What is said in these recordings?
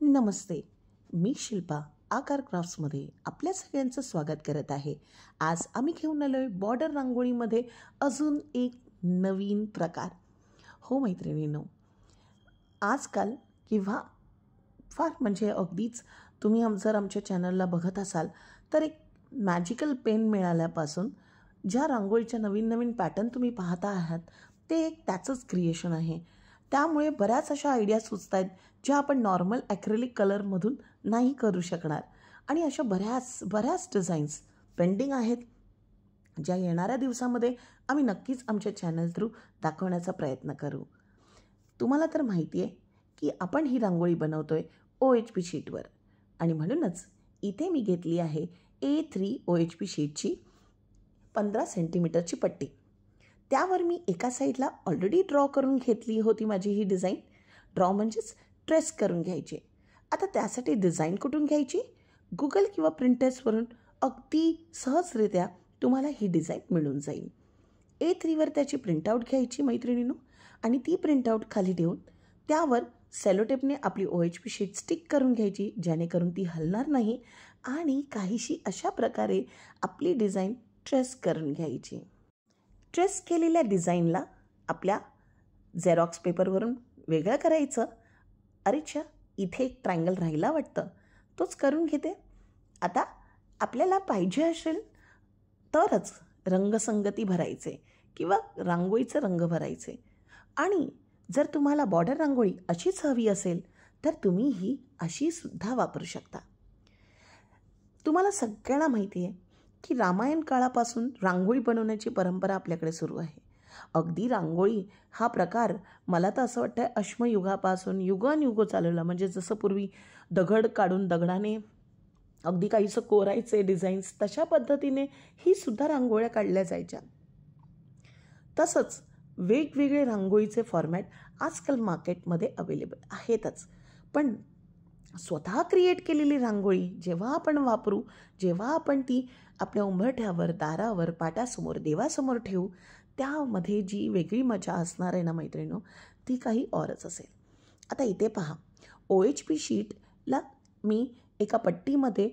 नमस्ते, मी शिल्पा आकार क्राफ्ट्समध्ये आपल्या सगळ्यांचं स्वागत करत आहे. आज आम्ही घेऊन आलो आहे बॉर्डर रांगोळीमध्ये अजून एक नवीन प्रकार. हो मैत्रिणींनो, आजकाल किंवा फार म्हणजे अगदीच तुम्ही जर आमच्या चॅनलला बघत असाल तर एक मॅजिकल पेन मिळाल्यापासून ज्या रांगोळीच्या नवीन नवीन पॅटर्न तुम्ही पाहता आहात ते एक त्याचंच क्रिएशन आहे. त्यामुळे बऱ्याच अशा आयडिया सुचत आहेत ज्या आपण नॉर्मल ॲक्रेलिक कलरमधून नाही करू शकणार आणि अशा बऱ्याच डिझाईन्स पेंडिंग आहेत ज्या येणाऱ्या दिवसामध्ये आम्ही नक्कीच आमच्या चॅनल थ्रू दाखवण्याचा प्रयत्न करू. तुम्हाला तर माहिती आहे की आपण ही रांगोळी बनवतो आहे OHP शीटवर आणि म्हणूनच इथे मी घेतली आहे A3 OHP शीटची 15 सेंटीमीटरची पट्टी. त्यावर मी एका साईडला ऑलरेडी ड्रॉ करून घेतली होती माझी ही डिझाईन. ड्रॉ म्हणजेच ट्रेस करून घ्यायची. आता त्यासाठी डिझाईन कुठून घ्यायची? गुगल किंवा प्रिंटेस्टवरून अगदी सहजरित्या तुम्हाला ही डिझाईन मिळून जाईल. A3वर त्याची प्रिंटआउट घ्यायची मैत्रिणींनो आणि ती प्रिंटआउट खाली ठेवून त्यावर सेलोटेपने आपली OHP शीट स्टिक करून घ्यायची जेणेकरून ती हलणार नाही आणि काहीशी अशा प्रकारे आपली डिझाईन ट्रेस करून घ्यायची. ट्रेस केलेल्या डिझाईनला आपल्या झेरॉक्स पेपरवरून वेगळं करायचं. अरेच्छा, इथे एक ट्रायंगल राहिला वाटतं, तोच करून घेते. आता आपल्याला पाहिजे असेल तरच रंगसंगती भरायचे किंवा रांगोळीचं रंग भरायचे आणि जर तुम्हाला बॉर्डर रांगोळी अशीच हवी असेल तर तुम्ही ही अशी सुद्धा वापरू शकता. तुम्हाला सगळ्यांना माहिती आहे की रामायण काळापासून रांगोळी बनवण्याची परंपरा आपल्याकडे सुरू आहे. अगदी रांगोळी हा प्रकार मला तर असं वाटतं अश्मयुगापासून युगानुयुग चालवला. म्हणजे जसं पूर्वी दगड काढून दगडाने अगदी काहीसं कोरायचे डिझाईन्स, तशा पद्धतीने ही सुद्धा रांगोळ्या काढल्या जायच्या. तसंच वेगवेगळे रांगोळीचे फॉर्मॅट आजकाल मार्केटमध्ये अवेलेबल आहेतच. पण स्वतः क्रिएट केलेली रांगोळी जेव्हा आपण वापरू, जेव्हा आपण ती आपल्या उंबरठ्यावर, दारावर, पाटासमोर, देवासमोर ठेवू, त्यामध्ये जी वेगळी मजा असणार आहे ना मैत्रिणींनो, ती काही औरच असेल. आता इथे पहा, OHP शीटला मी एका पट्टीमध्ये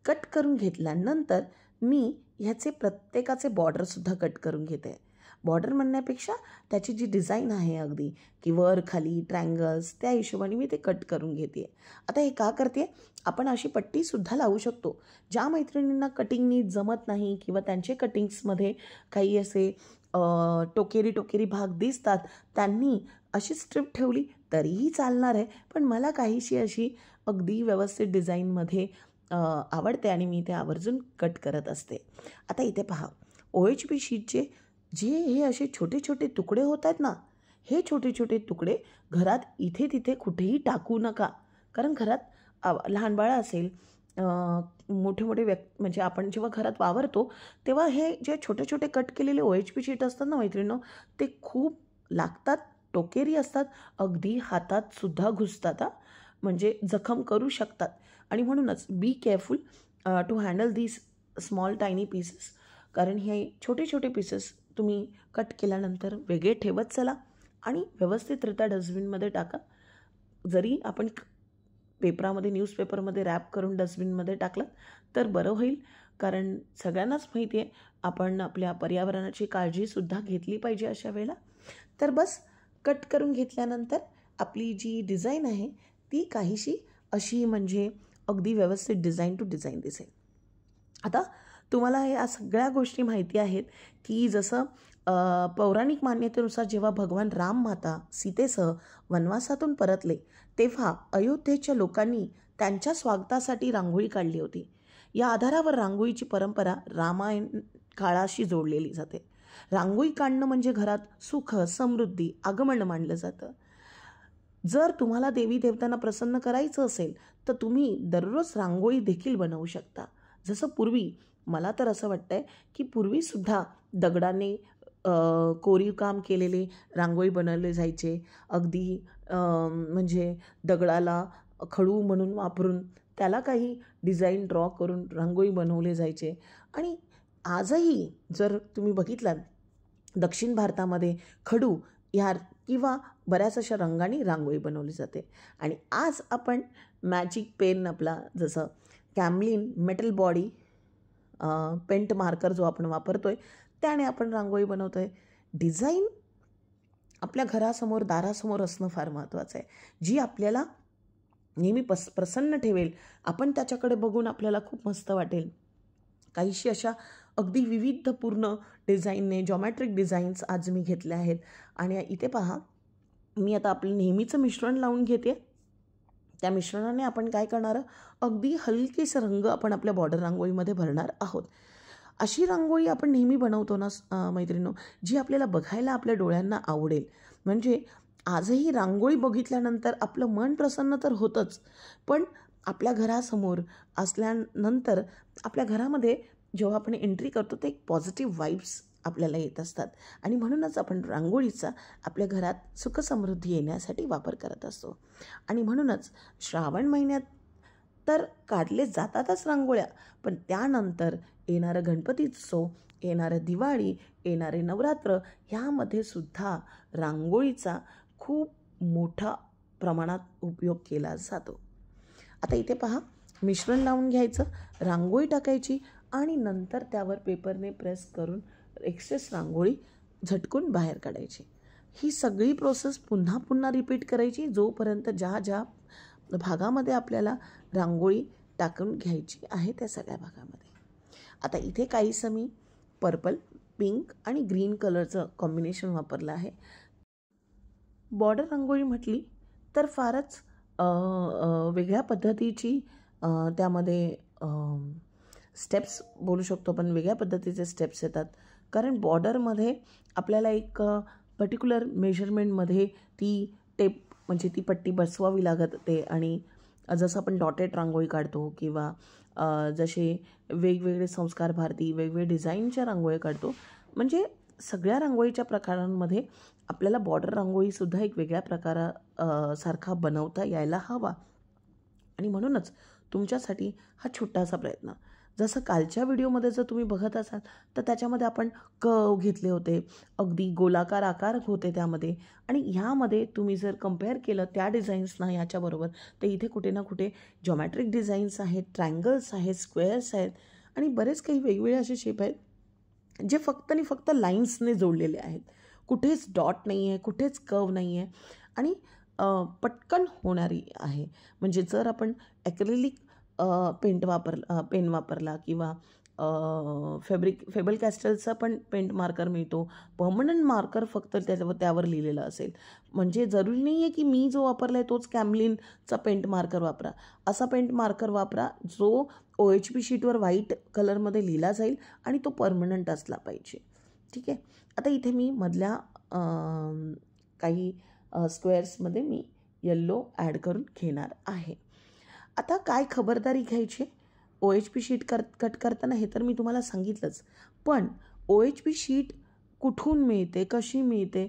कट करून घेतल्यानंतर मी ह्याचे प्रत्येकाचे बॉर्डरसुद्धा कट करून घेते. बॉर्डर म्हणण्यापेक्षा त्याची जी डिझाईन आहे अगदी की वर खाली ट्रायंगल्स, त्या हिशोबाने मी ते कट करून घेते. आता हे का करते? आपण अशी पट्टीसुद्धा लावू शकतो. ज्या मैत्रिणींना कटिंग नीट जमत नाही किंवा त्यांचे कटिंग्समध्ये काही असे टोकेरी भाग दिसतात, त्यांनी अशी स्ट्रिप ठेवली तरीही चालणार आहे. पण मला काहीशी अशी अगदी व्यवस्थित डिझाईनमध्ये आवडते आणि मी ते आवर्जून कट करत असते. आता इथे पहा, OHP शीटचे जे हे असे छोटे छोटे तुकडे होत आहेत ना, हे छोटे छोटे तुकडे घरात इथे तिथे कुठेही टाकू नका. कारण घरात लहान बाळ असेल, मोठे मोठे म्हणजे आपण जेव्हा घरात वावरतो तेव्हा हे जे छोटे छोटे कट केलेले OHP शीट असतात ना मैत्रिणींनो, ते खूप लागतात, टोकेरी असतात, अगदी हातात सुद्धा घुसतात, म्हणजे जखम करू शकतात. आणि म्हणूनच be careful to handle these small tiny pieces. कारण हे छोटे छोटे पीसेस तुम्ही कट केल्यानंतर वेगळे ठेवत चला आणि व्यवस्थितरित्या डस्टबिनमध्ये टाका. जरी आपण पेपरामध्ये, न्यूजपेपरमध्ये रॅप करून डस्टबिनमध्ये टाकलं तर बरं होईल. कारण सगळ्यांनाच माहिती आहे आपण आपल्या पर्यावरणाची काळजीसुद्धा घेतली पाहिजे अशा वेळेला. तर बस कट करून घेतल्यानंतर आपली जी डिझाईन आहे ती काहीशी अशी म्हणजे अगदी व्यवस्थित डिझाईन टू डिझाईन दिसेल. आता तुम्हाला या सगळ्या गोष्टी माहिती आहेत की जसं पौराणिक मान्यतेनुसार जेव्हा भगवान राम माता सीतेसह वनवासातून परतले तेव्हा अयोध्येच्या लोकांनी त्यांच्या स्वागतासाठी रांगोळी काढली होती. या आधारावर रांगोळीची परंपरा रामायण काळाशी जोडलेली जाते. रांगोळी काढणं म्हणजे घरात सुख, समृद्धी, आगमन मानलं जातं. जर तुम्हाला देवी देवतांना प्रसन्न करायचं असेल तर तुम्ही दररोज रांगोळी देखील बनवू शकता. जसं पूर्वी, मला तर असं वाटतंय की पूर्वीसुद्धा दगडाने कोरीव काम केलेले रांगोळी बनवले जायचे. अगदी म्हणजे दगडाला खडू म्हणून वापरून त्याला काही डिझाईन ड्रॉ करून रांगोळी बनवले जायचे. आणि आजही जर तुम्ही बघितलात दक्षिण भारतामध्ये खडू ह्या किंवा बऱ्याच अशा रंगांनी रांगोळी बनवली जाते. आणि आज आपण मॅजिक पेन आपला जसं Camlin metal body paint marker जो आपण वापरतो आहे त्याने आपण रांगोळी बनवतो आहे. डिझाईन आपल्या घरासमोर दारासमोर असणं फार महत्त्वाचं आहे, जी आपल्याला नेहमी प्रसन्न ठेवेल. आपण त्याच्याकडे बघून आपल्याला खूप मस्त वाटेल. काहीशी अशा अगदी विविधपूर्ण डिझाईनने जॉमेट्रिक डिझाईन्स आज मी घेतल्या आहेत. आणि इथे पहा, मी आता आपलं नेहमीचं मिश्रण लावून घेते. त्या मिश्रणाने आपण काय करणार, अगदी हलकेसे रंग आपण आपल्या बॉर्डर रांगोळीमध्ये भरणार आहोत. अशी रांगोळी आपण नेहमी बनवतो ना मैत्रिणींनो, जी आपल्याला बघायला आपल्या डोळ्यांना आवडेल. म्हणजे आजही रांगोळी बघितल्यानंतर आपलं मन प्रसन्न तर होतंच, पण आपल्या घरासमोर असल्यानंतर आपल्या घरामध्ये जेव्हा आपण एंट्री करतो ते एक पॉझिटिव्ह वाईब्स आपल्याला येत असतात. आणि म्हणूनच आपण रांगोळीचा आपल्या घरात सुखसमृद्धी येण्यासाठी वापर करत असतो. आणि म्हणूनच श्रावण महिन्यात तर काढले जातातच रांगोळ्या, पण त्यानंतर येणारं गणपतीत्सव, येणारं दिवाळी, येणारे नवरात्र ह्यामध्ये सुद्धा रांगोळीचा खूप मोठा प्रमाणात उपयोग केला जातो. आता इथे पहा, मिश्रण लावून घ्यायचं, रांगोळी टाकायची आणि नंतर त्यावर पेपरने प्रेस करून एक्सेस रांगोळी झटकून बाहेर काढायची. ही सगळी प्रोसेस पुन्हा पुन्हा रिपीट करायची जोपर्यंत ज्या भागामध्ये आपल्याला रांगोळी टाकून घ्यायची आहे त्या सगळ्या भागामध्ये. आता इथे काहीसं मी पर्पल, पिंक आणि ग्रीन कलरचं कॉम्बिनेशन वापरलं आहे. बॉर्डर रांगोळी म्हटली तर फारच वेगळ्या पद्धतीची त्यामध्ये स्टेप्स बोलू शकतो, पण वेगळ्या पद्धतीचे स्टेप्स येतात. कारण बॉर्डरमध्ये आपल्याला एक पर्टिक्युलर मेजरमेंटमध्ये ती टेप म्हणजे ती पट्टी बसवावी लागते. आणि जसं आपण डॉटेड रांगोळी काढतो किंवा जसे वेगवेगळे संस्कार भारती वेगवेगळे डिझाईनच्या रांगोळी काढतो, म्हणजे सगळ्या रांगोळीच्या प्रकारांमध्ये आपल्याला बॉर्डर रांगोळीसुद्धा एक वेगळ्या सारखा बनवता यायला हवा. आणि म्हणूनच तुमच्यासाठी हा छोटासा प्रयत्न. जसं कालच्या व्हिडिओमध्ये जर तुम्ही बघत असाल तर त्याच्यामध्ये आपण कर्व घेतले होते, अगदी गोलाकार आकार होते त्यामध्ये. आणि ह्यामध्ये तुम्ही जर कंपेअर केलं त्या डिझाईन्सना ह्याच्याबरोबर, तर इथे कुठे ना कुठे जॉमेट्रिक डिझाईन्स आहेत, ट्रायंगल्स आहेत, स्क्वेअर्स आहेत आणि बरेच काही वेगवेगळे असे शेप आहेत जे फक्त आणि फक्त लाईन्सने जोडलेले आहेत. कुठेच डॉट नाही आहे, कुठेच कर्व नाही आहे आणि पटकन होणारी आहे. म्हणजे जर आपण ॲक्रेलिक पेन वापरला किंवा फेबल कॅस्टलचा पण पेंट मार्कर मिळतो, पर्मनंट मार्कर फक्त त्यावर लिहिलेलं असेल. म्हणजे जरुरी नाही आहे की मी जो वापरला आहे तोच कॅमलिनचा पेंट मार्कर वापरा. असा पेंट मार्कर वापरा जो OHP शीटवर व्हाईट कलरमध्ये लिहिला जाईल आणि तो पर्मनंट असला पाहिजे. ठीक आहे. आता इथे मी मधल्या काही स्क्वेअर्समध्ये मी येल्लो ॲड करून घेणार आहे. आता काय खबरदारी घ्यायची, OHP शीट कट करताना हे तर मी तुम्हाला सांगितलंच, पण OHP शीट कुठून मिळते, कशी मिळते,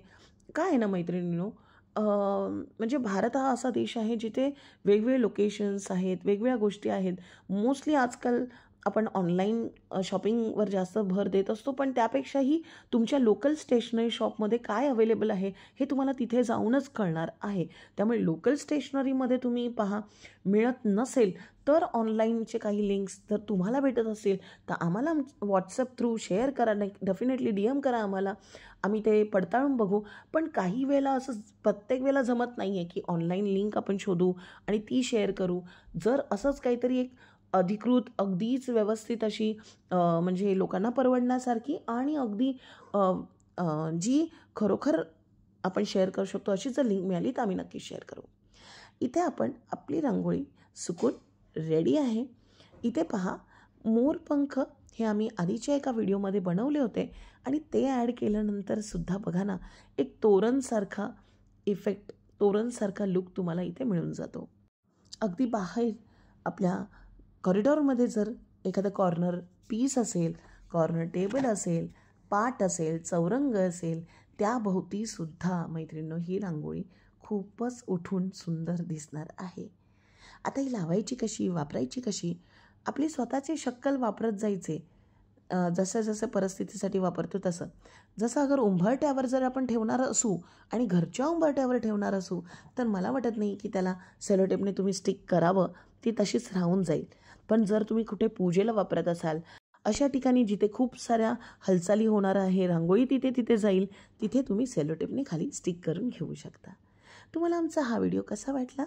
काय आहे ना मैत्रिणींनो, म्हणजे भारत हा असा देश आहे जिथे वेगवेगळे लोकेशन्स आहेत, वेगवेगळ्या गोष्टी आहेत. मोस्टली आजकाल आपण ऑनलाईन शॉपिंगवर जास्त भर देत असतो, पण त्यापेक्षाही तुमच्या लोकल स्टेशनरी शॉपमध्ये काय अवेलेबल आहे हे तुम्हाला तिथे जाऊनच कळणार आहे. त्यामुळे लोकल स्टेशनरीमध्ये तुम्ही पहा, मिळत नसेल तर ऑनलाईनचे काही लिंक्स जर तुम्हाला भेटत असेल तर आम्हाला व्हॉट्सअप थ्रू शेअर करा, डेफिनेटली DM करा आम्हाला, आम्ही ते पडताळून बघू. पण काही वेळेला असं प्रत्येक वेळेला जमत नाही आहे की ऑनलाईन लिंक आपण शोधू आणि ती शेअर करू. जर असंच काहीतरी एक अधिकृत अगदीच व्यवस्थित अशी म्हणजे लोकांना परवडण्यासारखी आणि अगदी जी खरोखर आपण शेअर करू शकतो अशी जर लिंक मिळाली तर आम्ही नक्की शेअर करू. इथे आपण आपली रांगोळी सुकून रेडी आहे. इथे पहा, मोरपंख हे आम्ही आधीच्या एका व्हिडिओमध्ये बनवले होते आणि ते ॲड केल्यानंतर सुद्धा बघा ना, एक तोरणसारखा इफेक्ट, तोरणसारखा लुक तुम्हाला इथे मिळून जातो. अगदी बाहेर आपल्या कॉरिडॉरमध्ये जर एखादं कॉर्नर पीस असेल, कॉर्नर टेबल असेल, पाट असेल, चौरंग असेल, त्याभोवतीसुद्धा मैत्रिणींनो ही रांगोळी खूपच उठून सुंदर दिसणार आहे. आता ही लावायची कशी, वापरायची कशी, आपली स्वतःची शक्कल वापरत जायचे. जसं जसं परिस्थितीसाठी वापरतो तसं. जसं अगर उंबरठ्यावर जर आपण ठेवणार असू आणि घरच्या उंबरठ्यावर ठेवणार असू तर मला वाटत नाही की त्याला सेलोटेपने तुम्ही स्टिक करावं, ती तशीच राहून जाईल. पण जर तुम्ही कुठे पूजेला वापरत असाल, अशा ठिकाणी जिथे खूप साऱ्या हालचाली होणार आहे, रांगोळी तिथे तिथे जाईल, तिथे तुम्ही सेलोटेपने खाली स्टिक करून घेऊ शकता. तुम्हाला आमचा हा व्हिडिओ कसा वाटला,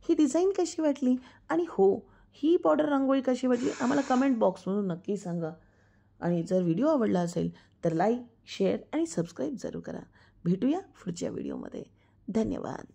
ही डिझाईन कशी वाटली आणि हो, ही बॉर्डर रांगोळी कशी वाटली आम्हाला कमेंट बॉक्समधून नक्की सांगा. आणि जर व्हिडिओ आवडला असेल तर लाईक, शेअर आणि सबस्क्राईब जरूर करा. भेटूया पुढच्या व्हिडिओमध्ये. धन्यवाद.